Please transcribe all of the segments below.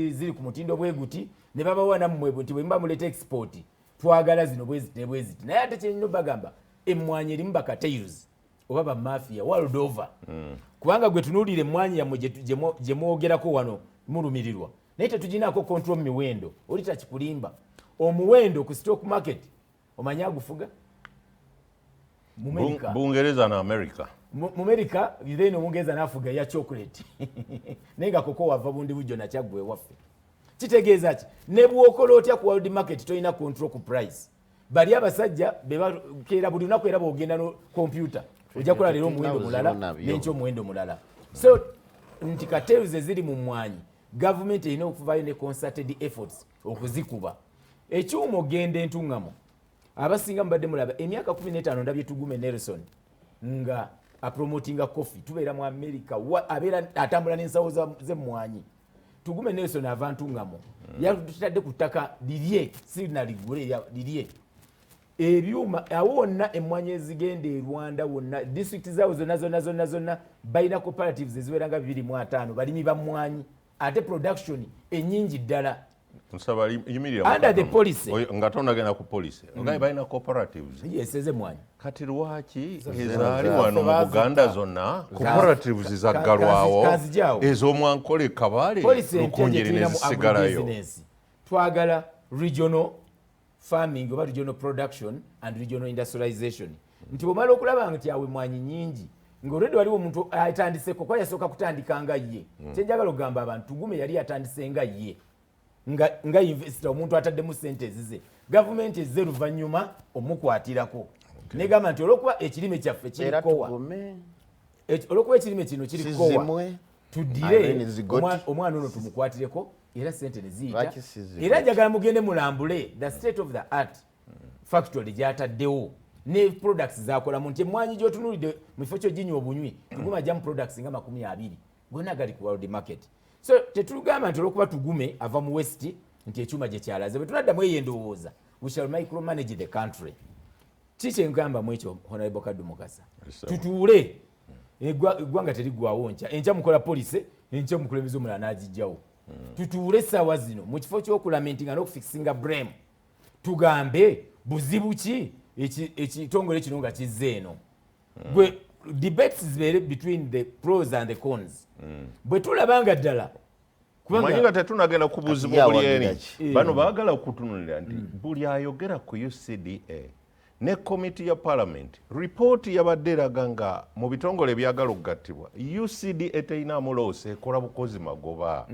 ziri ku mutindo bwe guti ne babawa nammwe nti bwe mba muleta export twagala zino bweziti ne bweziti naye ate kyenino bagamba emmwanyi erimu bakatairs oba bamafiya world over kubanga gwe tunuulire emmwanyi yammwe gye mwogerako wano mulumirirwa naye tetuginaako control miwendo oli takikulimba omuwendo ku stock market omanyi agufuga Bungereza na America. America then Bungereza nafuga ya chocolate. Nenga koko wava bundi bujjo na kyagwe waffe. Kitegeeza ki ne bwokola otya ku world market toyina control ku price. Bali abasajja beba kera buli lunaku era bogenda no computer. Ojja kola lero muwendo mulala n'ekyo muwendo mulala. So nti cartels ziri mu Mmwanyi. Government erina okuvayo ne concerted efforts okuzikuba. Ekyuma ogenda entungamo. Abasinga mbadde mulaba emyaka 15 ndabye Tugume Nelson nga apromotinga coffee tubeera mu America abeera atambula n'ensawo ze Mmwanyi. Tugume Nelson avantungamo yatutadde ku ttaka lirye sirina ligule lirye ebyuma awonna Emmwanyi ezigenda e Rwanda wonna district zaawo zonna balina cooperatives eziweranga 25 balimi ba Mmwanyi ate production enyingi ddala. Under the policy. Ngatona gena ku police. Ogaye balina cooperatives. Yes, eze Mmwanyi. Kati lwaki ezali wano mu Buganda zonna cooperatives zaggalwawo ez'omwankole kabale lukunjiri nezisigalayo. Twagala regional farming oba regional production and regional industrialization. Nti bw'omala okulaba nti awe Mmwanyi nyingi ng'olwedde waliwo omuntu atandiseko kwa yasooka kutandika nga ye. Kyenjagala ogamba abantu Tugume yali atandise nga ye. Nga investor omuntu ataddemu sente ezize government ezze luvannyuma omukwatirako negamba nti olwokuba ekirime kyaffe kirikowa olwokuba ekirime kino kirikowa tuddire omwana ono tumukwatireko era sente ne ziyita era njagala mugende mulambule the state of the art factory gyataddewo ne products zakolamu nti Mmwanyi gy'otunuulidde mu kifo kyo ginywa obunywi Tugume ajjamu products nga 20 gonna gali ku world market. So tetugamba nti olwokuba Tugume ava mu west nti ekyuma gye kyalaze bwe tunaddamu eyendowooza we shall micromanage the country. Kiki ngamba mu ekyo Honorable Kaddu Mukasa tutuule eggwanga terigwawo enkya mukola police enkya omukulembeze omulala n'agijjawo tutuule essaawa zino mu kifo ky'okulamentinga n'okufikisinga blame tugambe buzibu ki ekitongole kino nga kizze eno gwe debates zibeere between the pros and the cons. Bwe tulabanga ddala kubanga nga tetunagenda ku buzibu buli eri bano baagala okutunulira nti buli ayogera ku UCDA ne komiti ya parliament ripooti yabadde eraga nga mu bitongole ebyagala okugattibwa UCDA teyinaamu loosa ekola bukozi magoba.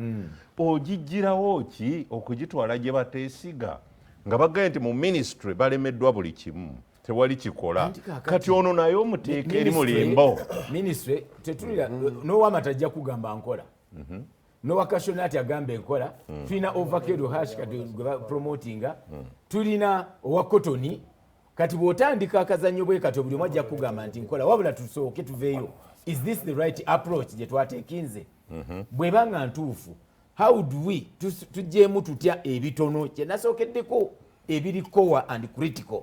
Ogijjirawo ki okugitwala gye bateesiga nga bagaye nti mu ministry balemeddwa buli kimu tewali kikola kati ono naye omuteeka eri mulimbo ministry tetulira n'owamata ajja kugamba nkola n'owakashonati agamba enkola tulina ovacado hash kati gwe promotinga tulina owa kotoni kati bw'otandika akazannyo bwe kati buli omu ajja kugamba nti nkola wabula tusooke tuveeyo is this the right approach gye twateekinze bw'eba nga ntuufu how do we tujjeemu tutya ebitono kye nasookeddeko ebiri core and critical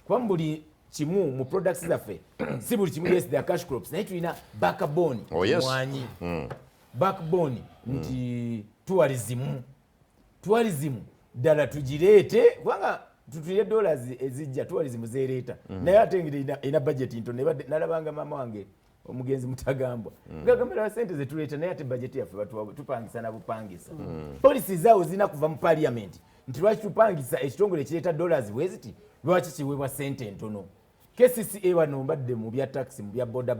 kwa buli kimu mu products zaffe si buli kimu yes they are cash crops naye tulina backbone Mmwanyi backbone nti tourism ddala tugireete kubanga tutulire dollars ezijja tourism zeereeta naye ate ngeri ina budget nto nalabanga mama wange omugenzi mutagambwa ngagambira sente zetuleeta naye ate budget yaffe tupangisa na bupangisa policy zaawo zina kuva mu parliament nti lwaki tupangisa ekitongole kireeta dollars bweziti lwaki kiweebwa sente ntono. KCCA wano mbadde mu bya taxi mu bya boda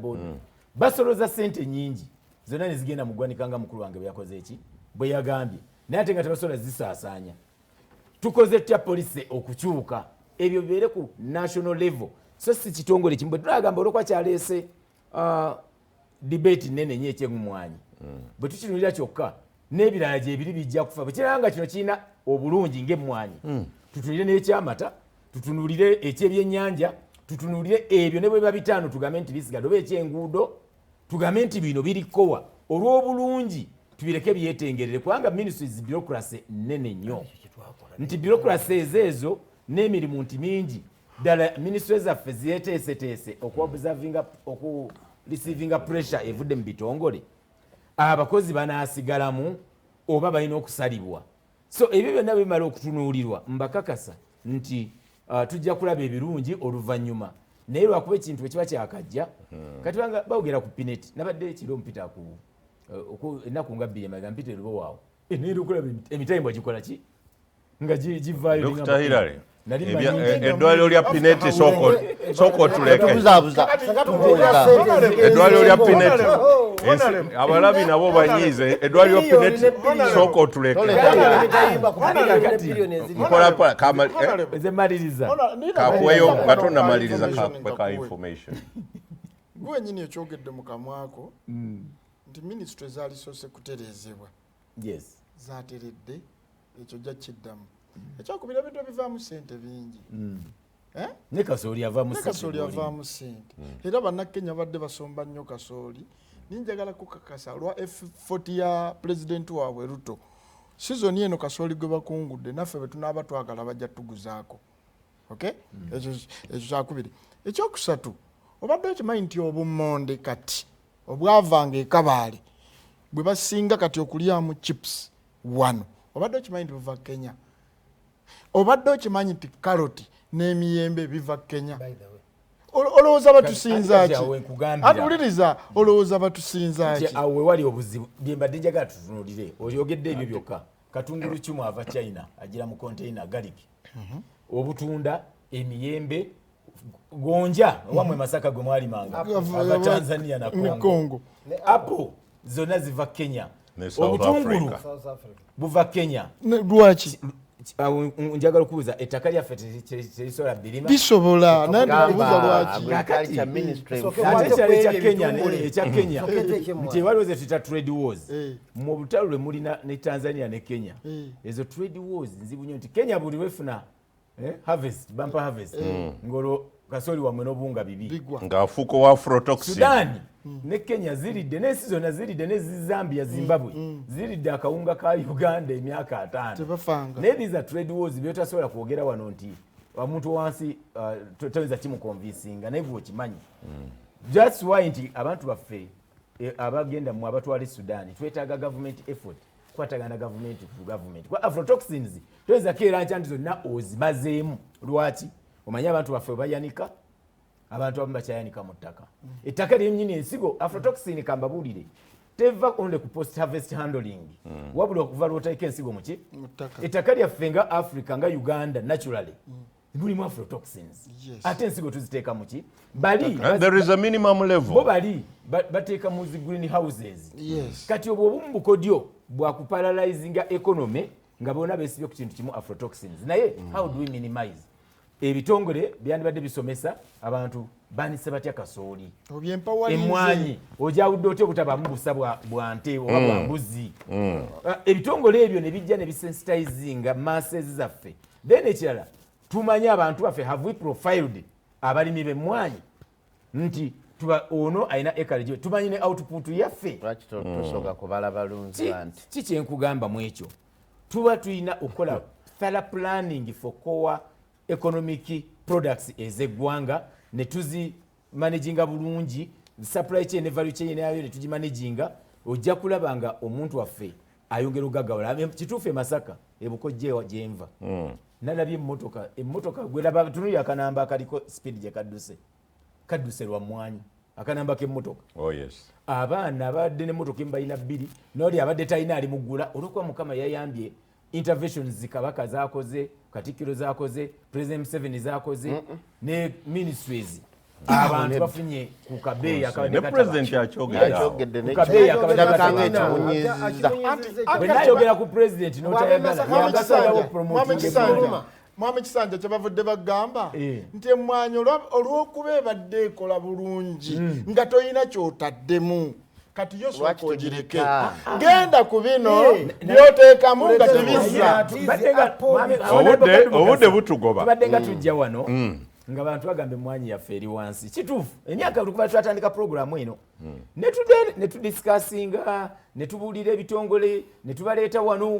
basoloza sente nyingi zonna ne zigenda mu ggwanika nga mukulu wange byakoze eki bwe yagambye naye ate nga tebasobola zisaasaanya. Tukoze tutya police okukyuka ebyo bibeere ku national level so si kitongole kimu bwe tulagamba olwokuba kyaleese debate nene nnyo eky'Emmwanyi bwe tukinulira kyokka n'ebirala gye biri bijja kufa bwe kiranga nga kino kirina obulungi ng'Emmwanyi tutunulire n'ekyamata tutunulire ekyebyennyanja tutunulire ebyo ne bwe biba bitaano tugambe nti bisigadde oba ekyenguudo tugambe nti bino birikowa olw'obulungi tubireke byetengerere kubanga ministries bureaucracy nnene nnyo nti bureaucracy ezo n'emirimu nti mingi ddala ministries zaffe zeeteeseteese oku receiving pressure evudde mu bitongole abakozi banaasigalamu oba balina okusalibwa. So ebyo byonna bimala okutunuulirwa mbakakasa nti tujja kulaba ebirungi oluvannyuma naye lwakuba ekintu ekiba kyakajja kati banga bawogera ku pineti nabadde ekiro mpita ennaku nga bbiri emabega mpita erubo waawo naye okulaba emitayimbwa gikola ki nga givaayo Dr. Hilary eddwaliro lya pineti soko tuleke eddwaliro lya pineti abalabi nabo banyiize eddwaliro lya pineti soko tuleke kakuweyo nga tonnamaliriza ka information gwenyini ekyogedde mu kamwako nti minisitule zaali soose kutereezebwa zateredde ekyo jja kiddamu ekyakubira bintu ebivaamu ssente bingi ne kasooli avaamu ssente era bannakenya badde basomba nnyo kasooli ninjagala kukakasa lwa effort ya pulezidenti waabwe Ruto sizoni eno kasooli gwe bakungudde naffe bwe tunaaba twagala bajja tuguzaako ekyo kyakubiri. Ekyokusatu obadde okimanyi nti obummonde kati obwavanga ekabaale bwe basinga kati okulyamu chips wano obadde okimanyi nti buva Kenya. Obadde okimanyi nti karoti n'emiyembe biva Kenya. Olowooza batusinza ki? Atuliriza olowooza batusinza ki? Awe wali obuzibu byembadde njagala tutunuulire oyogedde ebyo byokka katungulu kimu ava China agira mu container garlic obutunda emiyembe gonja wamwe Masaka gwe mwalimanga ava Tanzania na Congo. Apple zonna ziva Kenya. Obutungulu buva Kenya. Lwaki? Njagala okubuuza ettaka lyaffe terisobola birima bisobola nandibuuza lwaki ekya Kenya nti waliwo ze tuyita trade wars mu butalo lwe mulina ne Tanzania ne Kenya ezo trade wars nzibu nnyo nti Kenya buli wefuna harvest bumper harvest ngolo kasooli wamwe n'obuwunga bibi ng'afuuko wa afrotoxin. Sudan ne Kenya ziridde n'ensi zonna ziridde ne Zambia Zimbabwe ziridde akawunga ka Uganda emyaka 5 naye these are trade wars byotasobola kwogera wano nti omuntu wansi toyinza kimukonvinsinga naye gwe okimanyi. That's why nti abantu baffe abagenda mu abatwala Sudan twetaaga government effort kwatagana government ku government kwa afrotoxins toyinza keera nti zonna ozimazeemu. Lwaki? Omanyi abantu baffe bayanika abantu abamu bakyayanika mu ttaka ettaka lyennyini ensigo afrotoxin kambabuulire teva only ku post harvest handling wabula okuva lwotaika ensigo muki ettaka lyaffe nga Africa nga Uganda naturally mulimu afrotoxins ate ensigo tuziteeka muki bali there is a minimum level bo bali bateeka mu zi green houses kati obwo obumbukodyo bwakuparalyzinga economy nga bonna beesibye ku kintu kimu afrotoxins naye how do we minimize ebitongole byandibadde bisomesa abantu banise batya kasooli emmwanyi ojawudde otya obutabamu busa bwa nte oba bwa mbuzi ebitongole ebyo ne bijja ne bisensitizinga masses zaffe then ekirala tumanye abantu baffe have we profiled abalimi b'emmwanyi nti ono ayina ekalejo tumanyi ne output yaffe tusoka kubala balunzi anti kikyenkugamba mu ekyo tuba tulina okukola thorough planning for core economic products ez'eggwanga ne tuzi managinga bulungi supply chain ne value chain yayo ne tugimanaginga ojja kulaba nga omuntu waffe ayongera ogagawula kituufu Masaka ebukojje gyenva nalabye emmotoka gwelaba tunuli akanamba akaliko speed gye kadduse lwa Mmwanyi akanamba k'emmotoka abaana abadde n'emmotoka embalina 2 n'oli abadde talina ali muggula olwokuba Mukama yayambye interventions zikabaka zakoze Katikkiro zakoze President Museveni zakoze ne ministries abantu bafunye ku kabeeyi akabadde ne president akyogedde ku kabeeyi akabadde benayogera ku president n'otayagala yagasalawo promoting Mwami Kisanja kyebavudde bagamba nti Emmwanyi olw'okuba ebadde ekola bulungi nga toyina kyotaddemu kati yo soko ogireke genda ku bino byoteekamu nga tebizza obudde butugoba tubadde nga tujja wano nga bantu bagambe Mmwanyi yaffe eri wansi kituufu emyaka lukuba twatandika programu eno ne tudisikasinga ne tubuulira ebitongole ne tubaleeta wano